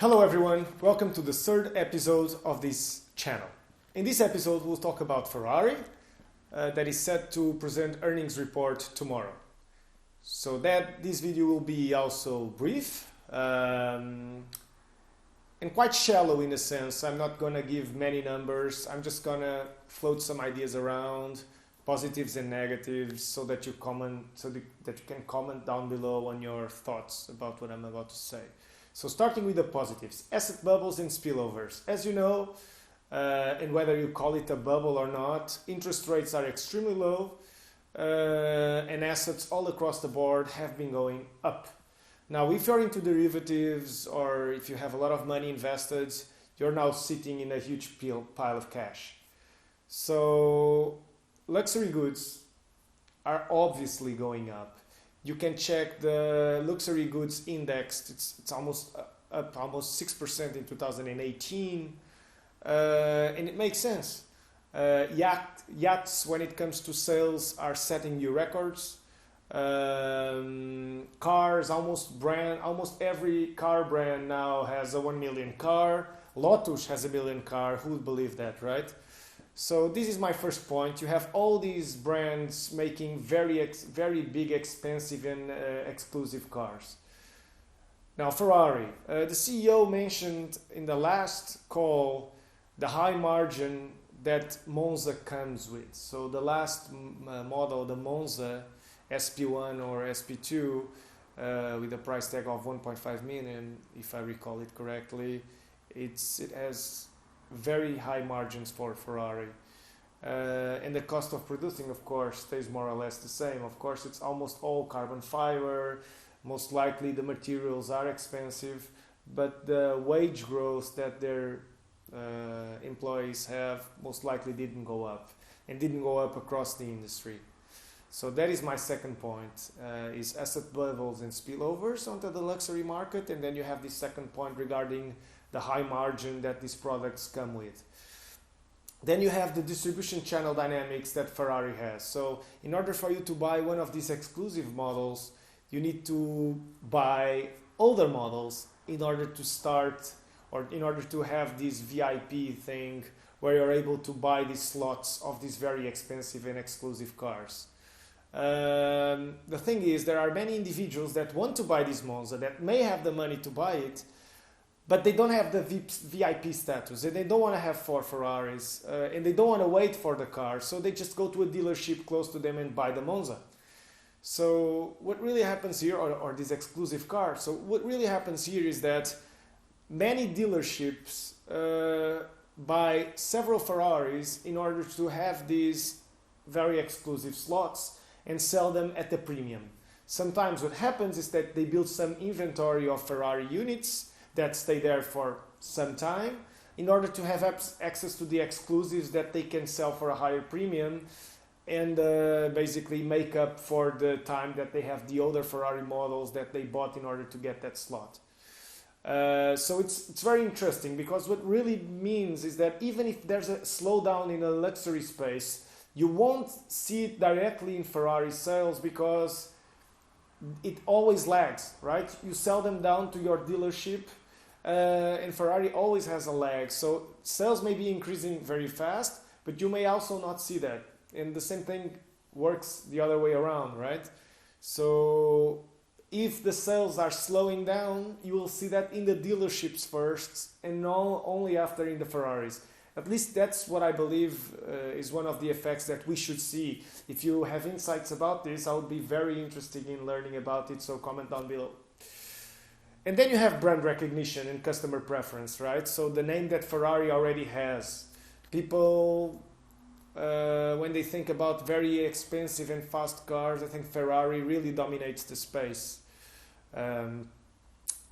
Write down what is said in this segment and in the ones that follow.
Hello everyone, welcome to the third episode of this channel. In this episode we'll talk about Ferrari that is set to present earnings report tomorrow. So this video will be also brief and quite shallow in a sense. I'm not going to give many numbers, I'm just going to float some ideas around, positives and negatives, so that you can comment down below on your thoughts about what I'm about to say. So starting with the positives, asset bubbles and spillovers. As you know, and whether you call it a bubble or not, interest rates are extremely low and assets all across the board have been going up. Now, if you're into derivatives or if you have a lot of money invested, you're now sitting in a huge pile of cash. So luxury goods are obviously going up. You can check the luxury goods index. It's almost up almost 6% in 2018, and it makes sense. Yachts, when it comes to sales, are setting new records. Cars, almost every car brand now has a 1 million car. Lotus has a million car. Who would believe that, right? So this is my first point. You have all these brands making very big, expensive and exclusive cars. Now Ferrari, the CEO mentioned in the last call the high margin that Monza comes with. So the last model, the Monza SP1 or SP2 with a price tag of 1.5 million, if I recall it correctly, it has very high margins for Ferrari, and the cost of producing, of course, stays more or less the same. Of course, it's almost all carbon fiber. Most likely the materials are expensive, but the wage growth that their employees have most likely didn't go up, and didn't go up across the industry. So that is my second point, is asset bubbles and spillovers onto the luxury market. And then you have the second point regarding the high margin that these products come with. Then you have the distribution channel dynamics that Ferrari has. So in order for you to buy one of these exclusive models, you need to buy older models in order to start, or in order to have this VIP thing where you're able to buy these slots of these very expensive and exclusive cars. The thing is, there are many individuals that want to buy this Monza, that may have the money to buy it, but they don't have the VIP status, and they don't want to have 4 Ferraris, and they don't want to wait for the car, so they just go to a dealership close to them and buy the Monza. So what really happens here, or this exclusive car, so what really happens here is that many dealerships buy several Ferraris in order to have these very exclusive slots and sell them at a premium. Sometimes what happens is that they build some inventory of Ferrari units that stay there for some time in order to have access to the exclusives that they can sell for a higher premium, and basically make up for the time that they have the older Ferrari models that they bought in order to get that slot. So it's very interesting, because what really means is that even if there's a slowdown in a luxury space, you won't see it directly in Ferrari sales, because it always lags, right? You sell them down to your dealership, and Ferrari always has a lag. So sales may be increasing very fast, but you may also not see that. And the same thing works the other way around, right? So if the sales are slowing down, you will see that in the dealerships first, and not only after in the Ferraris. At least that's what I believe is one of the effects that we should see. If you have insights about this, I would be very interested in learning about it, so comment down below. And then you have brand recognition and customer preference, right? So the name that Ferrari already has. People, when they think about very expensive and fast cars, I think Ferrari really dominates the space.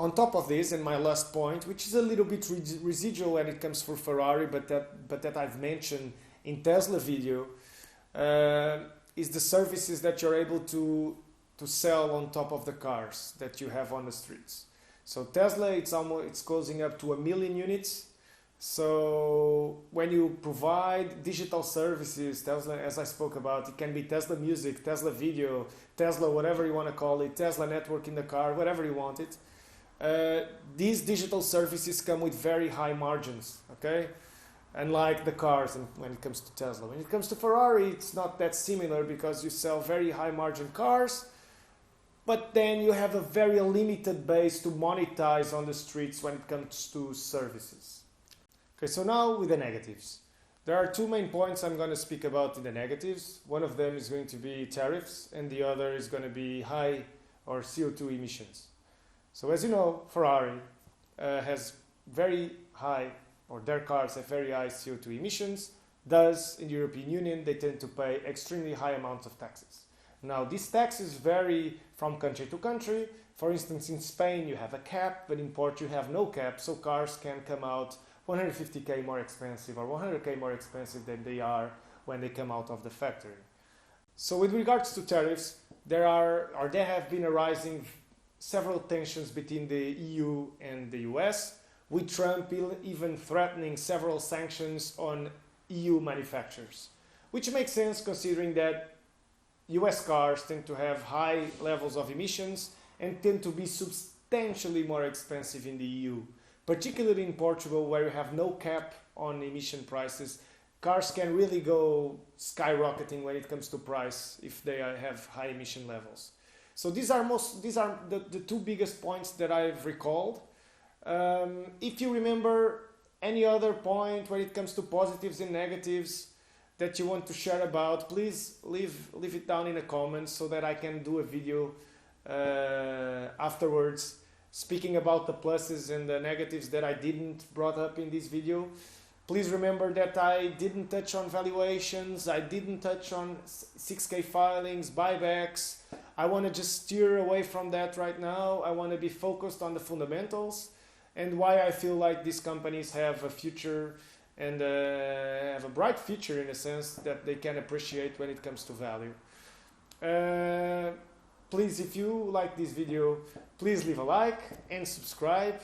On top of this, and my last point, which is a little bit residual when it comes for Ferrari, but that I've mentioned in Tesla video, is the services that you're able to sell on top of the cars that you have on the streets. So Tesla, it's closing up to 1 million units. So when you provide digital services, Tesla, as I spoke about, it can be Tesla Music, Tesla Video, Tesla whatever you want to call it, Tesla Network in the car, whatever you want it. these digital services come with very high margins, okay? Unlike the cars and when it comes to Tesla. When it comes to Ferrari, it's not that similar because you sell very high margin cars, but then you have a very limited base to monetize on the streets when it comes to services. Okay, so now with the negatives. There are two main points I'm going to speak about in the negatives. One of them is going to be tariffs, and the other is going to be high or CO2 emissions. So as you know, Ferrari has very high, or their cars have very high CO2 emissions. Thus, in the European Union, they tend to pay extremely high amounts of taxes. Now, these taxes vary from country to country. For instance, in Spain, you have a cap, but in Portugal, you have no cap, so cars can come out 150k more expensive or 100k more expensive than they are when they come out of the factory. So with regards to tariffs, there have been arising several tensions between the EU and the US, with Trump even threatening several sanctions on EU manufacturers, which makes sense considering that US cars tend to have high levels of emissions and tend to be substantially more expensive in the EU. Particularly in Portugal, where you have no cap on emission prices, cars can really go skyrocketing when it comes to price if they have high emission levels. So these are the two biggest points that I've recalled. If you remember any other point when it comes to positives and negatives that you want to share about, please leave it down in the comments so that I can do a video afterwards speaking about the pluses and the negatives that I didn't brought up in this video. Please remember that I didn't touch on valuations, I didn't touch on 6K filings, buybacks. I want to just steer away from that right now. I want to be focused on the fundamentals and why I feel like these companies have a future and have a bright future in a sense that they can appreciate when it comes to value. Please, if you like this video, please leave a like and subscribe.